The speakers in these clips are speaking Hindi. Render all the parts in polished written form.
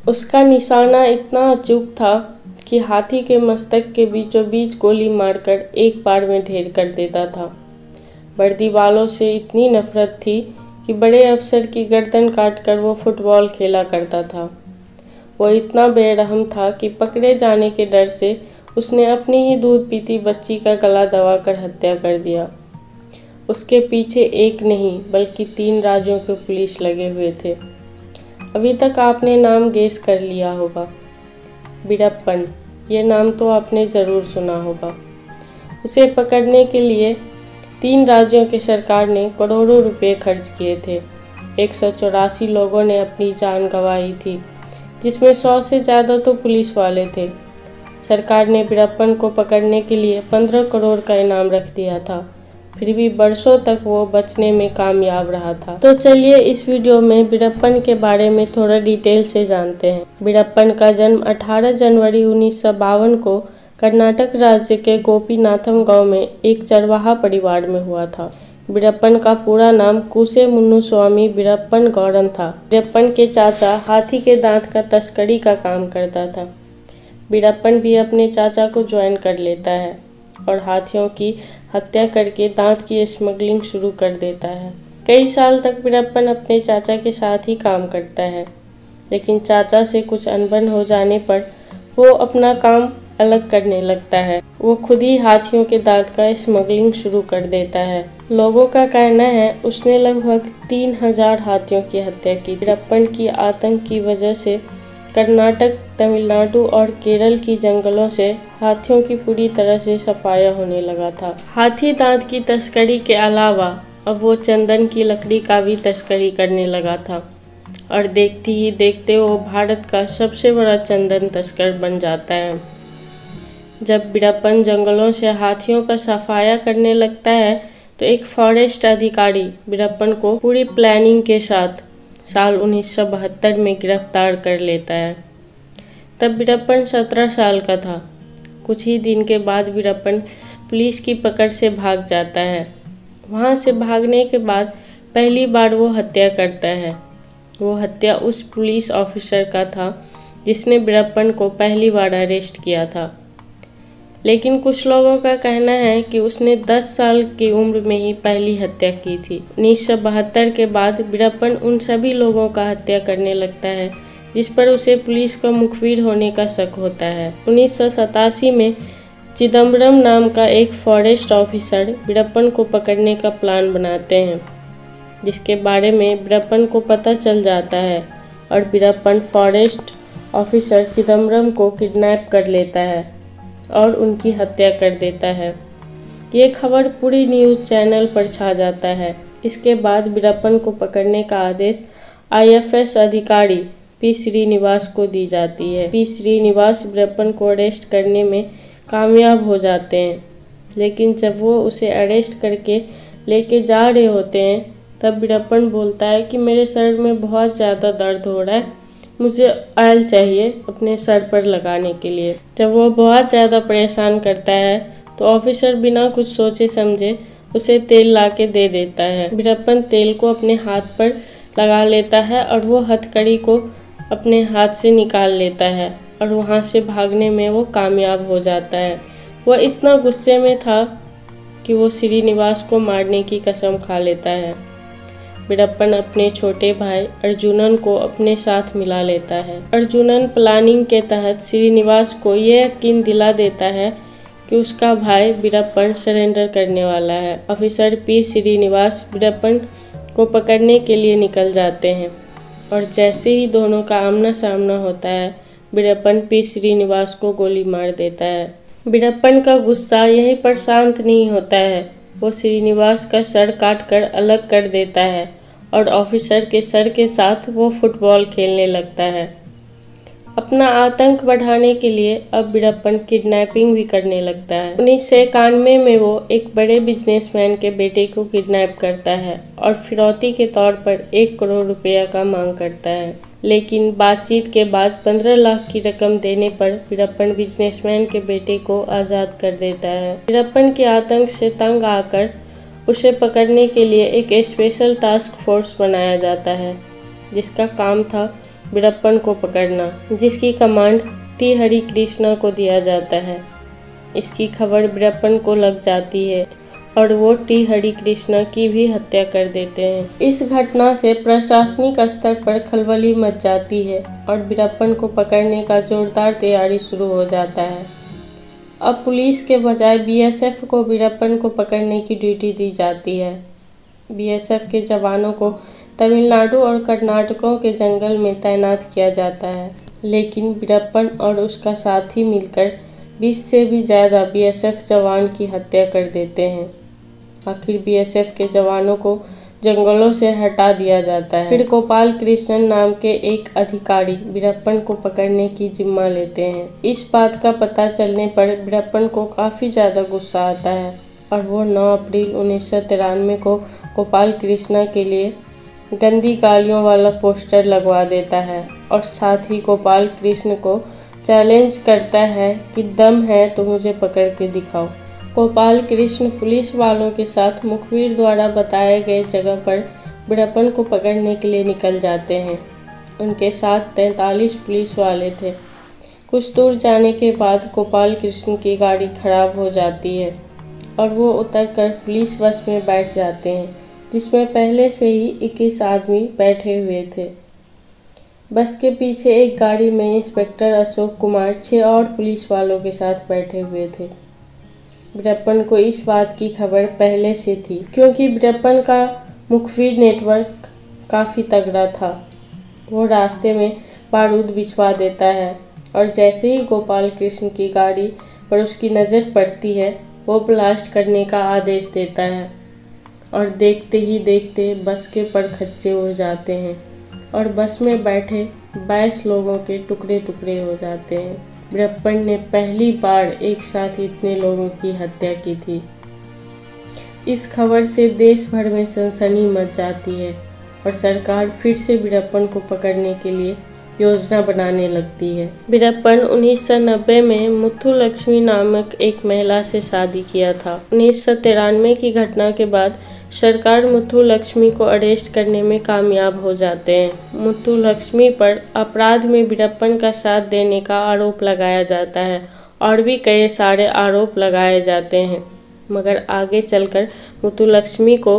उसका निशाना इतना अचूक था कि हाथी के मस्तक के बीचों बीच गोली मारकर एक बार में ढेर कर देता था। वर्दी वालों से इतनी नफरत थी कि बड़े अफसर की गर्दन काटकर वो फुटबॉल खेला करता था। वो इतना बेरहम था कि पकड़े जाने के डर से उसने अपनी ही दूध पीती बच्ची का गला दबाकर हत्या कर दिया। उसके पीछे एक नहीं बल्कि 3 राज्यों के पुलिस लगे हुए थे। अभी तक आपने नाम गेस कर लिया होगा, वीरप्पन। ये नाम तो आपने ज़रूर सुना होगा। उसे पकड़ने के लिए 3 राज्यों की सरकार ने करोड़ों रुपए खर्च किए थे। 184 लोगों ने अपनी जान गंवाई थी, जिसमें 100 से ज़्यादा तो पुलिस वाले थे। सरकार ने वीरप्पन को पकड़ने के लिए 15 करोड़ का इनाम रख दिया था, फिर भी बरसों तक वो बचने में कामयाब रहा था। तो चलिए इस वीडियो में वीरप्पन के बारे में थोड़ा डिटेल से जानते हैं। वीरप्पन का जन्म 18 जनवरी 1952 को कर्नाटक राज्य के गोपीनाथम गांव में एक चरवाहा परिवार में हुआ था। वीरप्पन का पूरा नाम कुसे मुन्नुस्वामी वीरप्पन गौडन था। वीरप्पन के चाचा हाथी के दांत का तस्करी का काम करता था। वीरप्पन भी अपने चाचा को ज्वाइन कर लेता है और हाथियों की हत्या करके दांत की स्मगलिंग शुरू कर देता है। कई साल तक वीरप्पन अपने चाचा के साथ ही काम करता है, लेकिन चाचा से कुछ अनबन हो जाने पर वो अपना काम अलग करने लगता है। वो खुद ही हाथियों के दांत का स्मगलिंग शुरू कर देता है। लोगों का कहना है उसने लगभग 3000 हाथियों की हत्या की। वीरप्पन की आतंक की वजह से कर्नाटक, तमिलनाडु और केरल की जंगलों से हाथियों की पूरी तरह से सफाया होने लगा था। हाथी दांत की तस्करी के अलावा अब वो चंदन की लकड़ी का भी तस्करी करने लगा था और देखते ही देखते वो भारत का सबसे बड़ा चंदन तस्कर बन जाता है। जब वीरप्पन जंगलों से हाथियों का सफाया करने लगता है तो एक फॉरेस्ट अधिकारी वीरप्पन को पूरी प्लानिंग के साथ साल 1972 में गिरफ्तार कर लेता है। तब वीरप्पन 17 साल का था। कुछ ही दिन के बाद वीरप्पन पुलिस की पकड़ से भाग जाता है। वहाँ से भागने के बाद पहली बार वो हत्या करता है। वो हत्या उस पुलिस ऑफिसर का था जिसने वीरप्पन को पहली बार अरेस्ट किया था। लेकिन कुछ लोगों का कहना है कि उसने 10 साल की उम्र में ही पहली हत्या की थी। 1972 के बाद वीरप्पन उन सभी लोगों का हत्या करने लगता है जिस पर उसे पुलिस का मुखबिर होने का शक होता है। 1987 में चिदम्बरम नाम का एक फॉरेस्ट ऑफिसर वीरप्पन को पकड़ने का प्लान बनाते हैं, जिसके बारे में वीरप्पन को पता चल जाता है और वीरप्पन फॉरेस्ट ऑफिसर चिदम्बरम को किडनैप कर लेता है और उनकी हत्या कर देता है। ये खबर पूरी न्यूज़ चैनल पर छा जाता है। इसके बाद वीरप्पन को पकड़ने का आदेश IFS अधिकारी पी श्रीनिवास को दी जाती है। पी श्रीनिवास वीरप्पन को अरेस्ट करने में कामयाब हो जाते हैं, लेकिन जब वो उसे अरेस्ट करके लेके जा रहे होते हैं तब वीरप्पन बोलता है कि मेरे सर में बहुत ज़्यादा दर्द हो रहा है, मुझे ऑयल चाहिए अपने सर पर लगाने के लिए। जब वो बहुत ज़्यादा परेशान करता है तो ऑफिसर बिना कुछ सोचे समझे उसे तेल ला के दे देता है। वीरप्पन तेल को अपने हाथ पर लगा लेता है और वो हथकड़ी को अपने हाथ से निकाल लेता है और वहाँ से भागने में वो कामयाब हो जाता है। वो इतना गुस्से में था कि वो श्रीनिवास को मारने की कसम खा लेता है। वीरप्पन अपने छोटे भाई अर्जुनन को अपने साथ मिला लेता है। अर्जुनन प्लानिंग के तहत श्रीनिवास को यह यकीन दिला देता है कि उसका भाई वीरप्पन सरेंडर करने वाला है। ऑफिसर पी श्रीनिवास वीरप्पन को पकड़ने के लिए निकल जाते हैं और जैसे ही दोनों का आमना सामना होता है वीरप्पन पी श्रीनिवास को गोली मार देता है। वीरप्पन का गुस्सा यहीं पर शांत नहीं होता है। वो श्रीनिवास का सर काटकर अलग कर देता है और ऑफिसर के सर के साथ वो फुटबॉल खेलने लगता है। अपना आतंक बढ़ाने के लिए अब वीरप्पन किडनैपिंग भी करने लगता है। 1991 में वो एक बड़े बिजनेसमैन के बेटे को किडनैप करता है और फिरौती के तौर पर 1 करोड़ रुपया का मांग करता है। लेकिन बातचीत के बाद 15 लाख की रकम देने पर वीरप्पन बिजनेसमैन के बेटे को आज़ाद कर देता है। वीरप्पन के आतंक से तंग आकर उसे पकड़ने के लिए एक स्पेशल टास्क फोर्स बनाया जाता है, जिसका काम था वीरप्पन को पकड़ना, जिसकी कमांड टी हरि कृष्णा को दिया जाता है। इसकी खबर वीरप्पन को लग जाती है और वो टी हरि कृष्णा की भी हत्या कर देते हैं। इस घटना से प्रशासनिक स्तर पर खलबली मच जाती है और वीरप्पन को पकड़ने का जोरदार तैयारी शुरू हो जाता है। अब पुलिस के बजाय बीएसएफ को वीरप्पन को पकड़ने की ड्यूटी दी जाती है। बीएसएफ के जवानों को तमिलनाडु और कर्नाटकों के जंगल में तैनात किया जाता है, लेकिन वीरप्पन और उसका साथी मिलकर 20 से भी ज़्यादा बीएसएफ जवान की हत्या कर देते हैं। आखिर बीएसएफ के जवानों को जंगलों से हटा दिया जाता है। फिर गोपाल कृष्णन नाम के एक अधिकारी वीरप्पन को पकड़ने की जिम्मा लेते हैं। इस बात का पता चलने पर वीरप्पन को काफ़ी ज़्यादा गुस्सा आता है और वो 9 अप्रैल 1993 को गोपाल कृष्णा के लिए गंदी गालियों वाला पोस्टर लगवा देता है और साथ ही गोपाल कृष्ण को चैलेंज करता है कि दम है तो मुझे पकड़ के दिखाओ। गोपाल कृष्ण पुलिस वालों के साथ मुखबिर द्वारा बताए गए जगह पर वीरप्पन को पकड़ने के लिए निकल जाते हैं। उनके साथ 43 पुलिस वाले थे। कुछ दूर जाने के बाद गोपाल कृष्ण की गाड़ी खराब हो जाती है और वो उतरकर पुलिस बस में बैठ जाते हैं, जिसमें पहले से ही 21 आदमी बैठे हुए थे। बस के पीछे एक गाड़ी में इंस्पेक्टर अशोक कुमार 6 और पुलिस वालों के साथ बैठे हुए थे। वीरप्पन को इस बात की खबर पहले से थी, क्योंकि वीरप्पन का मुखबिर नेटवर्क काफ़ी तगड़ा था। वो रास्ते में बारूद बिछवा देता है और जैसे ही गोपाल कृष्ण की गाड़ी पर उसकी नज़र पड़ती है, वो ब्लास्ट करने का आदेश देता है और देखते ही देखते बस के परखच्चे उड़ जाते हैं और बस में बैठे 22 लोगों के टुकड़े टुकड़े हो जाते हैं। वीरप्पन ने पहली बार एक साथ इतने लोगों की हत्या की थी। इस खबर से देश भर में सनसनी मच जाती है और सरकार फिर से वीरप्पन को पकड़ने के लिए योजना बनाने लगती है। वीरप्पन 1990 में मुथुलक्ष्मी नामक एक महिला से शादी किया था। 1993 की घटना के बाद सरकार मुथुलक्ष्मी को अरेस्ट करने में कामयाब हो जाते हैं। मुथुलक्ष्मी पर अपराध में वीरप्पन का साथ देने का आरोप लगाया जाता है और भी कई सारे आरोप लगाए जाते हैं, मगर आगे चलकर मुथुलक्ष्मी को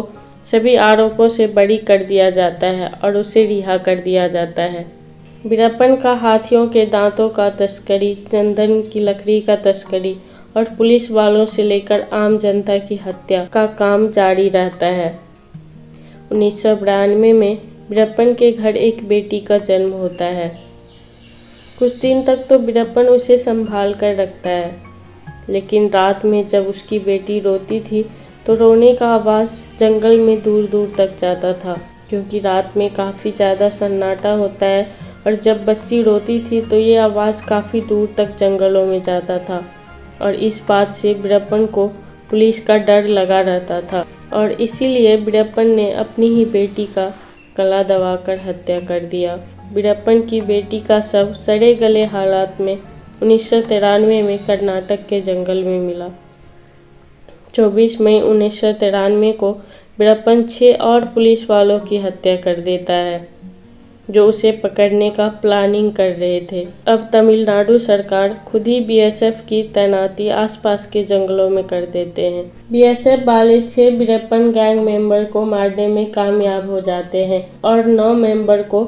सभी आरोपों से बरी कर दिया जाता है और उसे रिहा कर दिया जाता है। वीरप्पन का हाथियों के दांतों का तस्करी, चंदन की लकड़ी का तस्करी और पुलिस वालों से लेकर आम जनता की हत्या का काम जारी रहता है। 1992 में वीरप्पन के घर एक बेटी का जन्म होता है। कुछ दिन तक तो वीरप्पन उसे संभाल कर रखता है, लेकिन रात में जब उसकी बेटी रोती थी तो रोने का आवाज़ जंगल में दूर दूर तक जाता था, क्योंकि रात में काफ़ी ज़्यादा सन्नाटा होता है और जब बच्ची रोती थी तो ये आवाज़ काफ़ी दूर तक जंगलों में जाता था और इस बात से वीरप्पन को पुलिस का डर लगा रहता था और इसीलिए वीरप्पन ने अपनी ही बेटी का गला दबाकर हत्या कर दिया। वीरप्पन की बेटी का शव सड़े गले हालात में 1993 में कर्नाटक के जंगल में मिला। 24 मई 1993 को वीरप्पन 6 और पुलिस वालों की हत्या कर देता है, जो उसे पकड़ने का प्लानिंग कर रहे थे। अब तमिलनाडु सरकार खुद ही बीएसएफ की तैनाती आसपास के जंगलों में कर देते हैं। बीएसएफ वाले 6 वीरप्पन गैंग मेंबर को मारने में कामयाब हो जाते हैं और 9 मेंबर को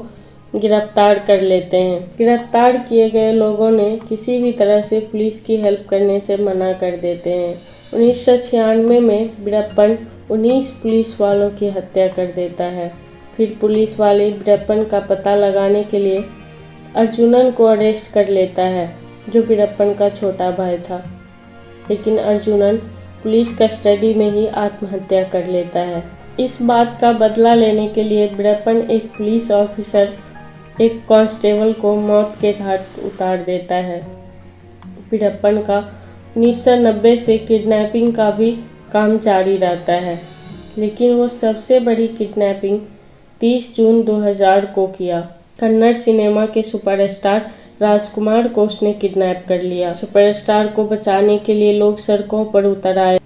गिरफ्तार कर लेते हैं। गिरफ्तार किए गए लोगों ने किसी भी तरह से पुलिस की हेल्प करने से मना कर देते हैं। 1996 में वीरप्पन 19 पुलिस वालों की हत्या कर देता है। फिर पुलिस वाले वीरप्पन का पता लगाने के लिए अर्जुनन को अरेस्ट कर लेता है, जो वीरप्पन का छोटा भाई था, लेकिन अर्जुनन पुलिस कस्टडी में ही आत्महत्या कर लेता है। इस बात का बदला लेने के लिए वीरप्पन एक पुलिस ऑफिसर, एक कांस्टेबल को मौत के घाट उतार देता है। वीरप्पन का 1990 से किडनैपिंग का भी काम जारी रहता है, लेकिन वो सबसे बड़ी किडनैपिंग 30 जून 2000 को किया। कन्नड़ सिनेमा के सुपरस्टार राजकुमार को उसने किडनैप कर लिया। सुपरस्टार को बचाने के लिए लोग सड़कों पर उतर आए,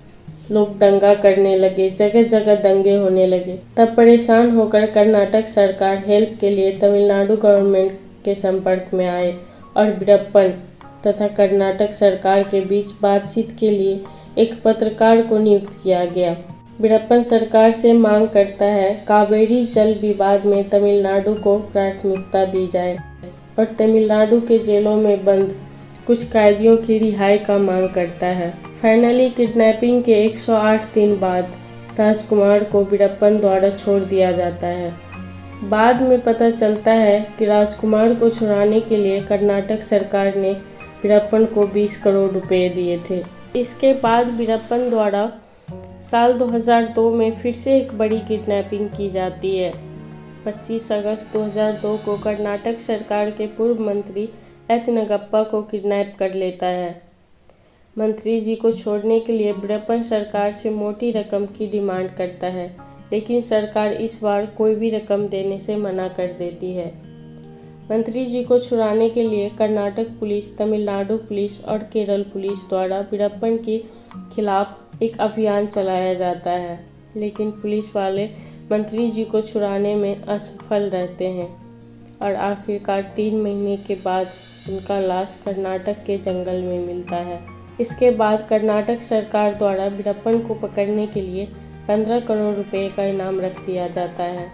लोग दंगा करने लगे, जगह जगह दंगे होने लगे। तब परेशान होकर कर्नाटक सरकार हेल्प के लिए तमिलनाडु गवर्नमेंट के संपर्क में आए और वीरप्पन तथा कर्नाटक सरकार के बीच बातचीत के लिए एक पत्रकार को नियुक्त किया गया। वीरप्पन सरकार से मांग करता है कावेरी जल विवाद में तमिलनाडु को प्राथमिकता दी जाए और तमिलनाडु के जेलों में बंद कुछ कैदियों की रिहाई का मांग करता है। फाइनली किडनैपिंग के 108 दिन बाद राजकुमार को वीरप्पन द्वारा छोड़ दिया जाता है। बाद में पता चलता है कि राजकुमार को छुड़ाने के लिए कर्नाटक सरकार ने वीरप्पन को 20 करोड़ रुपए दिए थे। इसके बाद वीरप्पन द्वारा साल 2002 में फिर से एक बड़ी किडनैपिंग की जाती है। 25 अगस्त 2002 को कर्नाटक सरकार के पूर्व मंत्री एच नगप्पा को किडनैप कर लेता है। मंत्री जी को छोड़ने के लिए वीरप्पन सरकार से मोटी रकम की डिमांड करता है, लेकिन सरकार इस बार कोई भी रकम देने से मना कर देती है। मंत्री जी को छुड़ाने के लिए कर्नाटक पुलिस, तमिलनाडु पुलिस और केरल पुलिस द्वारा वीरप्पन के खिलाफ एक अभियान चलाया जाता है, लेकिन पुलिस वाले मंत्री जी को छुड़ाने में असफल रहते हैं और आखिरकार 3 महीने के बाद उनका लाश कर्नाटक के जंगल में मिलता है। इसके बाद कर्नाटक सरकार द्वारा वीरप्पन को पकड़ने के लिए 15 करोड़ रुपए का इनाम रख दिया जाता है।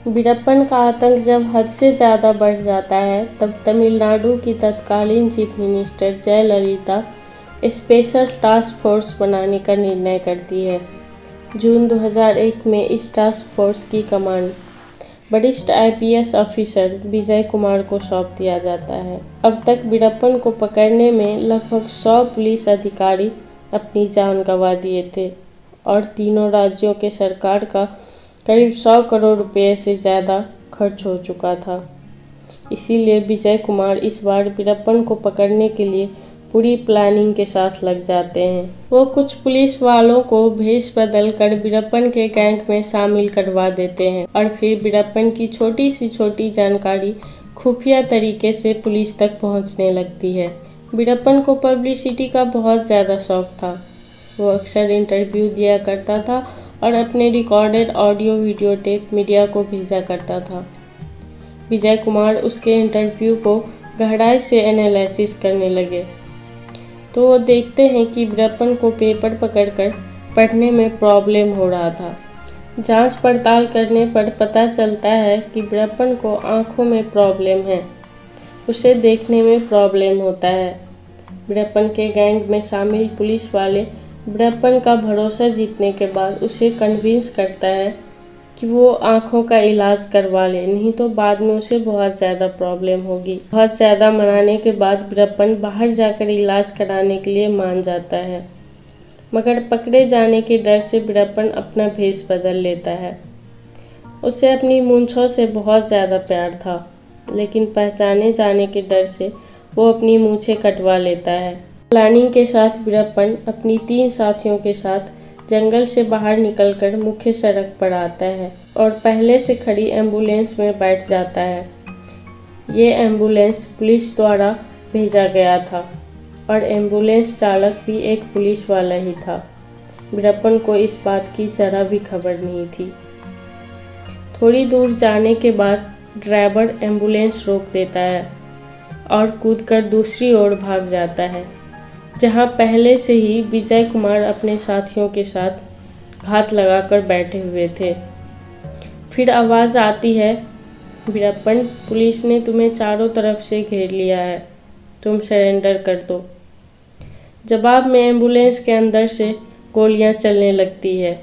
वीरप्पन का आतंक जब हद से ज़्यादा बढ़ जाता है तब तमिलनाडु की तत्कालीन chief minister Jayalalithaa special task force बनाने का निर्णय करती है। जून 2001 में इस टास्क फोर्स की कमांड वरिष्ठ IPS ऑफिसर विजय कुमार को सौंप दिया जाता है। अब तक वीरप्पन को पकड़ने में लगभग 100 पुलिस अधिकारी अपनी जान गंवा दिए थे और तीनों राज्यों के सरकार का करीब 100 करोड़ रुपए से ज़्यादा खर्च हो चुका था। इसीलिए विजय कुमार इस बार वीरप्पन को पकड़ने के लिए पूरी प्लानिंग के साथ लग जाते हैं। वो कुछ पुलिस वालों को भेष बदल कर वीरप्पन के गैंग में शामिल करवा देते हैं और फिर वीरप्पन की छोटी सी छोटी जानकारी खुफिया तरीके से पुलिस तक पहुंचने लगती है। वीरप्पन को पब्लिसिटी का बहुत ज़्यादा शौक था। वो अक्सर इंटरव्यू दिया करता था और अपने recorded audio video tape media को भेजा करता था। विजय कुमार उसके इंटरव्यू को गहराई से एनालिसिस करने लगे तो वो देखते हैं कि वीरप्पन को पेपर पकड़कर पढ़ने में प्रॉब्लम हो रहा था। जांच पड़ताल करने पर पता चलता है कि वीरप्पन को आंखों में प्रॉब्लम है, उसे देखने में प्रॉब्लम होता है। वीरप्पन के गैंग में शामिल पुलिस वाले वीरप्पन का भरोसा जीतने के बाद उसे कन्विंस करता है कि वो आँखों का इलाज करवा ले, नहीं तो बाद में उसे बहुत ज़्यादा प्रॉब्लम होगी। बहुत ज़्यादा मनाने के बाद वीरप्पन बाहर जाकर इलाज कराने के लिए मान जाता है, मगर पकड़े जाने के डर से वीरप्पन अपना भेष बदल लेता है। उसे अपनी मूंछों से बहुत ज़्यादा प्यार था, लेकिन पहचाने जाने के डर से वो अपनी मूंछें कटवा लेता है। प्लानिंग के साथ वीरप्पन अपनी 3 साथियों के साथ जंगल से बाहर निकलकर मुख्य सड़क पर आता है और पहले से खड़ी एम्बुलेंस में बैठ जाता है। ये एम्बुलेंस पुलिस द्वारा भेजा गया था और एम्बुलेंस चालक भी एक पुलिस वाला ही था। वीरप्पन को इस बात की जरा भी खबर नहीं थी। थोड़ी दूर जाने के बाद ड्राइवर एम्बुलेंस रोक देता है और कूदकर दूसरी ओर भाग जाता है, जहां पहले से ही विजय कुमार अपने साथियों के साथ घात लगाकर बैठे हुए थे। फिर आवाज़ आती है, वीरप्पन, पुलिस ने तुम्हें चारों तरफ से घेर लिया है, तुम सरेंडर कर दो। जवाब में एम्बुलेंस के अंदर से गोलियां चलने लगती है।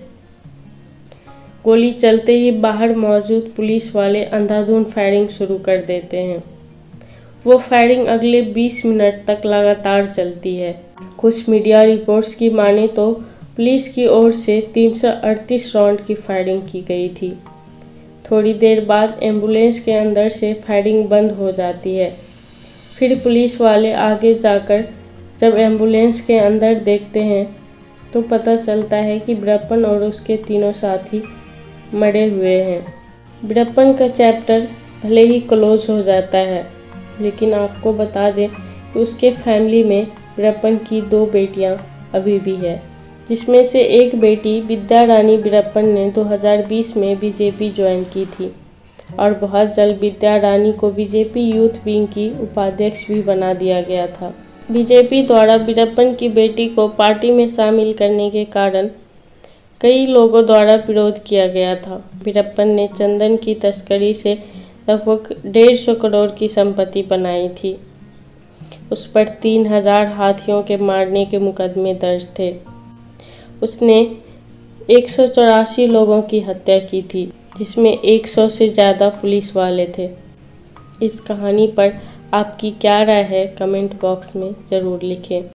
गोली चलते ही बाहर मौजूद पुलिस वाले अंधाधुंध फायरिंग शुरू कर देते हैं। वो फायरिंग अगले 20 मिनट तक लगातार चलती है। कुछ मीडिया रिपोर्ट्स की माने तो पुलिस की ओर से 338 राउंड की फायरिंग की गई थी। थोड़ी देर बाद एम्बुलेंस के अंदर से फायरिंग बंद हो जाती है। फिर पुलिस वाले आगे जाकर जब एम्बुलेंस के अंदर देखते हैं तो पता चलता है कि वीरप्पन और उसके तीनों साथी मरे हुए हैं। वीरप्पन का चैप्टर भले ही क्लोज हो जाता है, लेकिन आपको बता दें कि उसके फैमिली में वीरप्पन की 2 बेटियां अभी भी है। जिसमें से एक बेटी विद्या रानी वीरप्पन ने 2020 में बीजेपी ज्वाइन की थी और बहुत जल्द विद्या रानी को बीजेपी यूथ विंग की उपाध्यक्ष भी बना दिया गया था। बीजेपी द्वारा वीरप्पन की बेटी को पार्टी में शामिल करने के कारण कई लोगों द्वारा विरोध किया गया था। वीरप्पन ने चंदन की तस्करी से लगभग 150 करोड़ की संपत्ति बनाई थी। उस पर 3000 हाथियों के मारने के मुकदमे दर्ज थे। उसने 184 लोगों की हत्या की थी, जिसमें 100 से ज़्यादा पुलिस वाले थे। इस कहानी पर आपकी क्या राय है, कमेंट बॉक्स में ज़रूर लिखें।